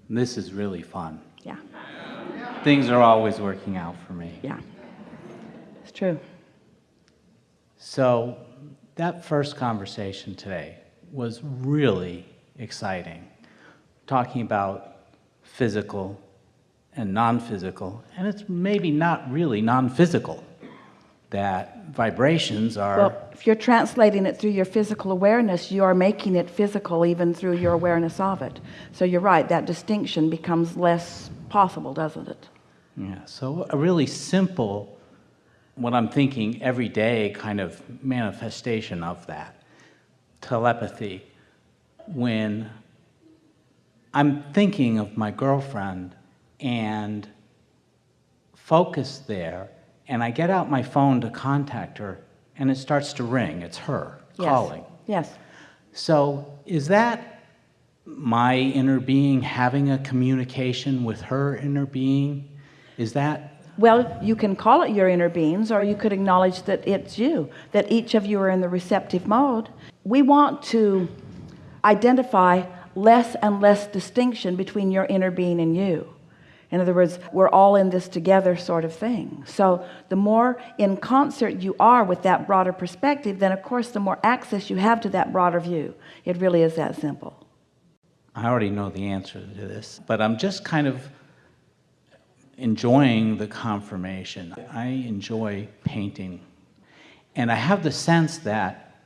This is really fun. Yeah. Things are always working out for me. Yeah. It's true. So that first conversation today was really exciting, talking about physical and non-physical, and it's maybe not really non-physical, that vibrations are... Well, if you're translating it through your physical awareness, you are making it physical even through your awareness of it. So you're right, that distinction becomes less possible, doesn't it? Yeah, so a really simple, what I'm thinking every day kind of manifestation of that, telepathy. When I'm thinking of my girlfriend and focus there, and I get out my phone to contact her, and it starts to ring. It's her calling. Yes. So is that my inner being having a communication with her inner being? Is that... Well, you can call it your inner beings, or you could acknowledge that it's you, that each of you are in the receptive mode. We want to identify less and less distinction between your inner being and you. In other words, we're all in this together sort of thing. So the more in concert you are with that broader perspective, then of course the more access you have to that broader view. It really is that simple. I already know the answer to this, but I'm just kind of enjoying the confirmation. I enjoy painting, and I have the sense that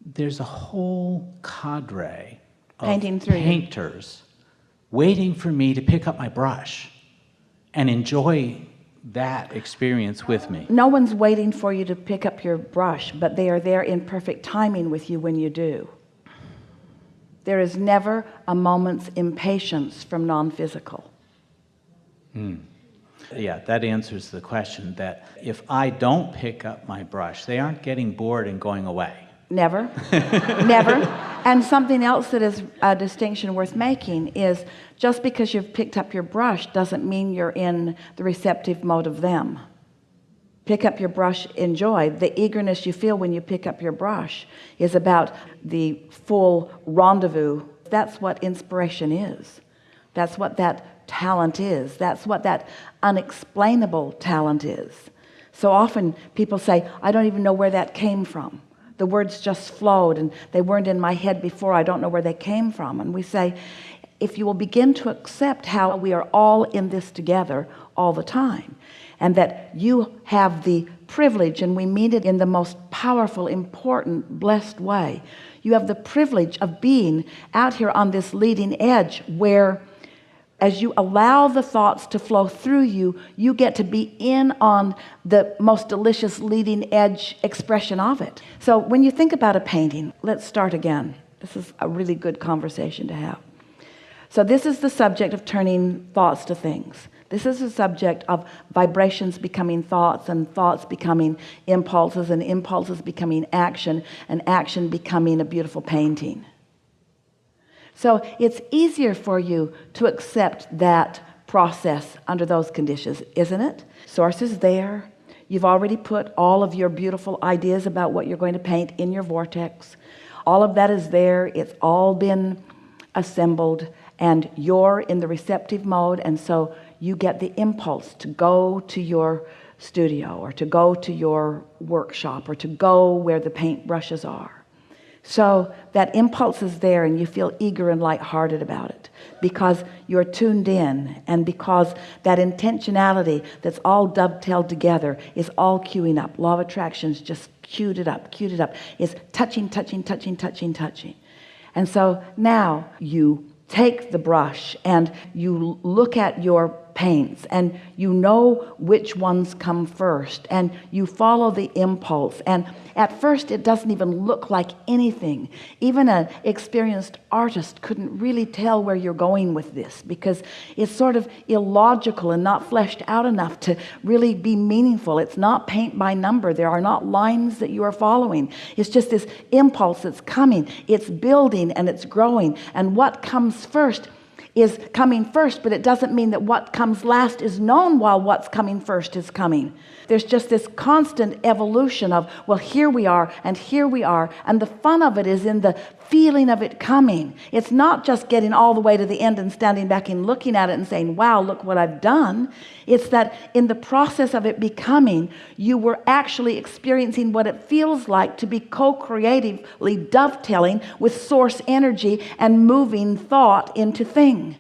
there's a whole cadre of painters waiting for me to pick up my brush and enjoy that experience with me. No one's waiting for you to pick up your brush, but they are there in perfect timing with you when you do. There is never a moment's impatience from non-physical. Yeah, that answers the question, that if I don't pick up my brush, they aren't getting bored and going away. Never. Never. And something else that is a distinction worth making is just because you've picked up your brush doesn't mean you're in the receptive mode of them. Pick up your brush, enjoy. The eagerness you feel when you pick up your brush is about the full rendezvous. That's what inspiration is. That's what that talent is. That's what that unexplainable talent is. So often people say, I don't even know where that came from. The words just flowed and they weren't in my head before. I don't know where they came from. And we say, if you will begin to accept how we are all in this together all the time, and that you have the privilege, and we mean it in the most powerful, important, blessed way, you have the privilege of being out here on this leading edge where, as you allow the thoughts to flow through you, you get to be in on the most delicious leading edge expression of it. So when you think about a painting, let's start again. This is a really good conversation to have. So this is the subject of turning thoughts to things. This is the subject of vibrations becoming thoughts, and thoughts becoming impulses, and impulses becoming action, and action becoming a beautiful painting. So it's easier for you to accept that process under those conditions, isn't it? Source is there. You've already put all of your beautiful ideas about what you're going to paint in your vortex. All of that is there. It's all been assembled, and you're in the receptive mode, and so you get the impulse to go to your studio, or to go to your workshop, or to go where the paint brushes are. So that impulse is there, and you feel eager and lighthearted about it because you're tuned in, and because that intentionality that's all dovetailed together is all queuing up. Law of attraction's just queued it up. It's touching. And so now you take the brush and you look at your paints, and you know which ones come first, and you follow the impulse, and at first it doesn't even look like anything. Even an experienced artist couldn't really tell where you're going with this, because it's sort of illogical and not fleshed out enough to really be meaningful. It's not paint by number. There are not lines that you are following. It's just this impulse that's coming. It's building and it's growing, and what comes first is coming first, but it doesn't mean that what comes last is known while what's coming first is coming. There's just this constant evolution of, well, here we are, and the fun of it is in the feeling of it coming. It's not just getting all the way to the end and standing back and looking at it and saying, wow, look what I've done. It's that in the process of it becoming, you were actually experiencing what it feels like to be co-creatively dovetailing with source energy and moving thought into thing.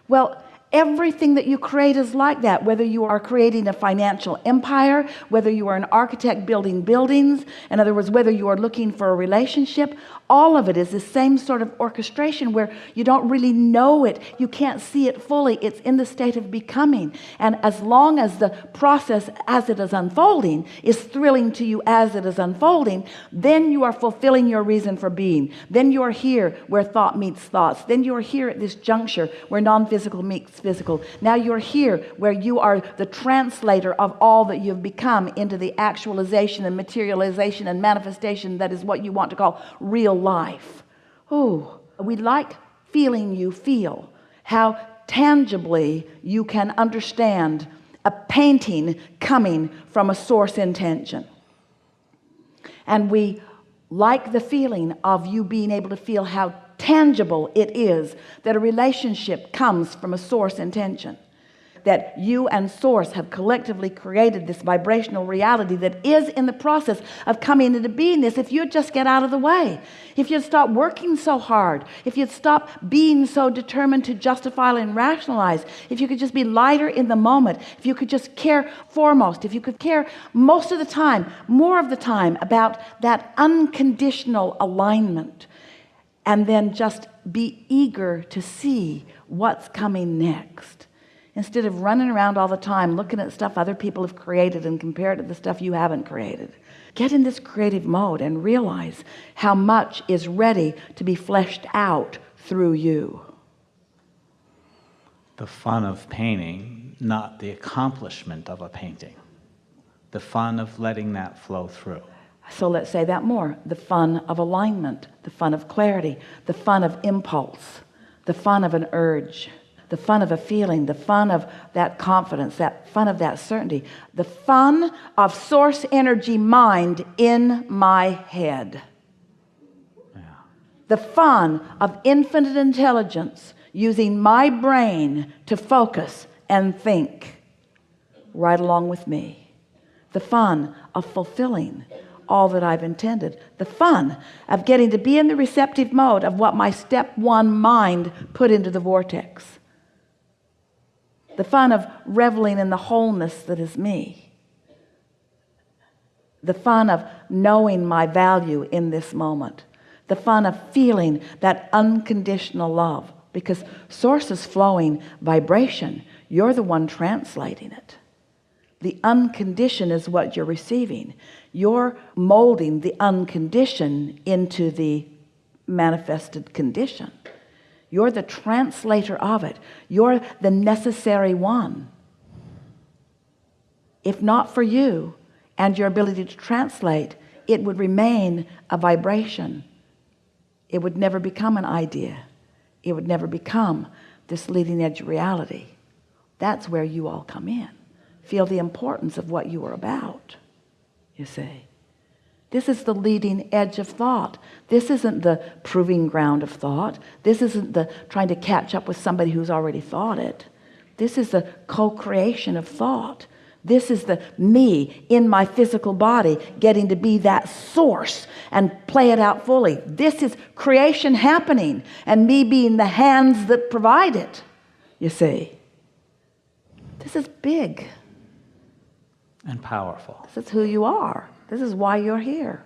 Well, everything that you create is like that, whether you are creating a financial empire, whether you are an architect building buildings, in other words, whether you are looking for a relationship, all of it is the same sort of orchestration where you don't really know it. You can't see it fully. It's in the state of becoming. And as long as the process as it is unfolding is thrilling to you as it is unfolding, then you are fulfilling your reason for being. Then you are here where thought meets thoughts. Then you are here at this juncture where non-physical meets physical. Now you're here where you are the translator of all that you've become into the actualization and materialization and manifestation that is what you want to call real life. Oh, we like feeling you feel, how tangibly you can understand a painting coming from a source intention. And we like the feeling of you being able to feel how tangible it is that a relationship comes from a source intention, that you and source have collectively created this vibrational reality that is in the process of coming into beingness. If you'd just get out of the way, if you'd stop working so hard, if you'd stop being so determined to justify and rationalize, if you could just be lighter in the moment, if you could just care foremost, if you could care most of the time, more of the time about that unconditional alignment, and then just be eager to see what's coming next. Instead of running around all the time looking at stuff other people have created and compare it to the stuff you haven't created. Get in this creative mode and realize how much is ready to be fleshed out through you. The fun of painting, not the accomplishment of a painting. The fun of letting that flow through. So let's say that more. The fun of alignment, the fun of clarity, the fun of impulse, the fun of an urge, the fun of a feeling, the fun of that confidence, that fun of that certainty, the fun of source energy mind in my head. Yeah. The fun of infinite intelligence using my brain to focus and think right along with me. The fun of fulfilling all that I've intended. The fun of getting to be in the receptive mode of what my step one mind put into the vortex. The fun of reveling in the wholeness that is me. The fun of knowing my value in this moment. The fun of feeling that unconditional love. Because source is flowing vibration. You're the one translating it. The unconditioned is what you're receiving. You're molding the unconditioned into the manifested condition. You're the translator of it. You're the necessary one. If not for you and your ability to translate, it would remain a vibration. It would never become an idea. It would never become this leading edge reality. That's where you all come in. Feel the importance of what you are about, you see. This is the leading edge of thought. This isn't the proving ground of thought. This isn't the trying to catch up with somebody who's already thought it. This is the co-creation of thought. This is the me in my physical body getting to be that source and play it out fully. This is creation happening and me being the hands that provide it, you see. This is big. And powerful. This is who you are. This is why you're here.